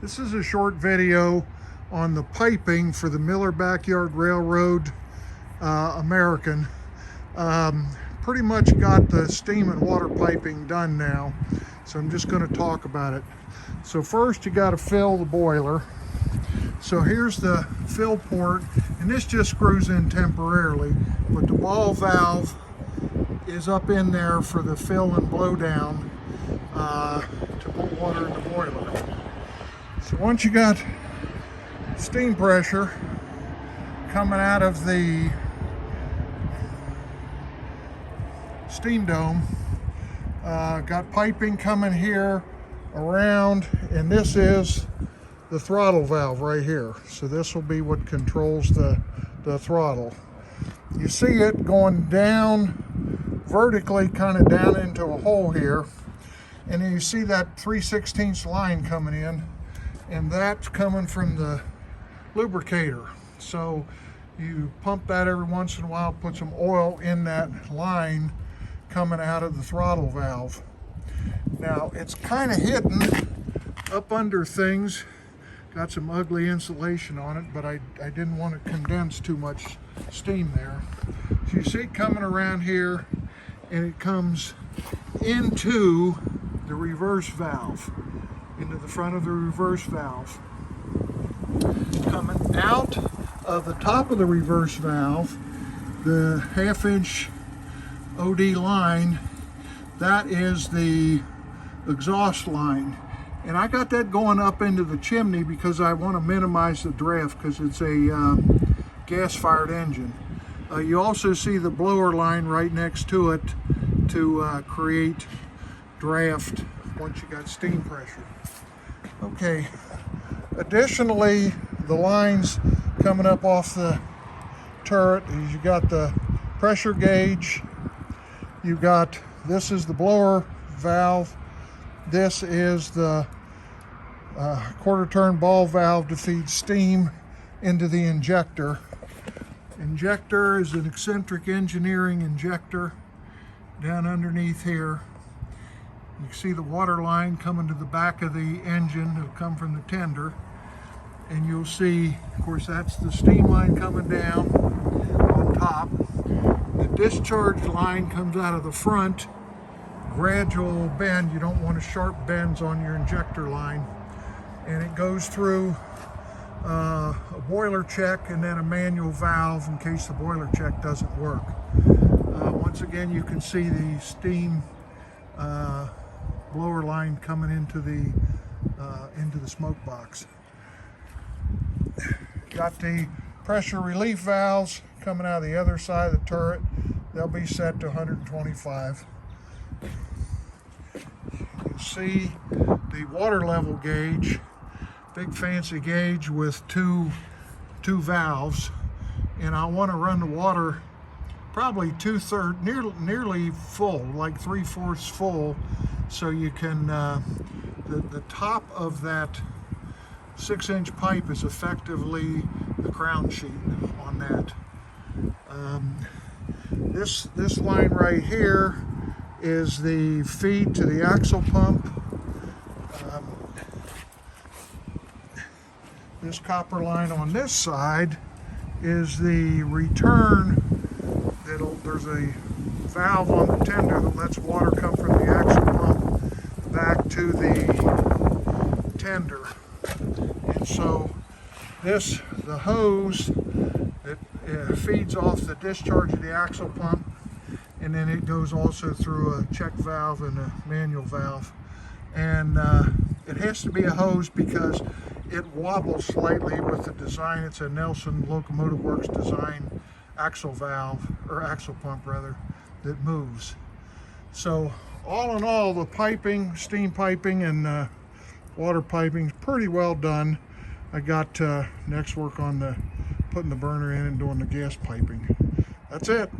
This is a short video on the piping for the Miller Backyard Railroad American. Pretty much got the steam and water piping done now, so I'm just going to talk about it. So first you got to fill the boiler. So here's the fill port, and this just screws in temporarily, but the ball valve is up in there for the fill and blow down to put water in the boiler. So once you got steam pressure coming out of the steam dome, got piping coming here around, and this is the throttle valve right here. So this will be what controls the throttle. You see it going down vertically, kind of down into a hole here, and then you see that 3/16 line coming in, and that's coming from the lubricator. So you pump that every once in a while, put some oil in that line coming out of the throttle valve. Now it's kind of hidden up under things, got some ugly insulation on it, but I didn't want to condense too much steam there. So you see it coming around here, and it comes into the reverse valve, into the front of the reverse valve. Coming out of the top of the reverse valve, the 1/2-inch OD line, that is the exhaust line. And I got that going up into the chimney because I want to minimize the draft, because it's a gas-fired engine. You also see the blower line right next to it to create draft once you got steam pressure. Okay, additionally, the lines coming up off the turret is you got the pressure gauge, you got, this is the blower valve, this is the quarter turn ball valve to feed steam into the injector. Injector is an eccentric engineering injector down underneath here. You can see the water line coming to the back of the engine. It'll come from the tender, and you'll see, of course, that's the steam line coming down on top. The discharge line comes out of the front, gradual bend. You don't want sharp bends on your injector line, and it goes through a boiler check and then a manual valve in case the boiler check doesn't work. Once again, you can see the steam blower line coming into the smoke box. Got the pressure relief valves coming out of the other side of the turret. They'll be set to 125. You see the water level gauge, big fancy gauge with two valves, and I want to run the water probably nearly full, like 3/4 full, so you can the top of that 6-inch pipe is effectively the crown sheet on that. This line right here is the feed to the axle pump. This copper line on this side is the return. There's a valve on the tender that lets water come from the axle pump back to the tender. And so the hose that feeds off the discharge of the axle pump, and then it goes also through a check valve and a manual valve. And it has to be a hose because it wobbles slightly with the design. It's a Nelson Locomotive Works design axle valve, or axle pump rather, that moves. So all in all, the piping, steam piping and water piping is pretty well done. I got next work on putting the burner in and doing the gas piping. That's it.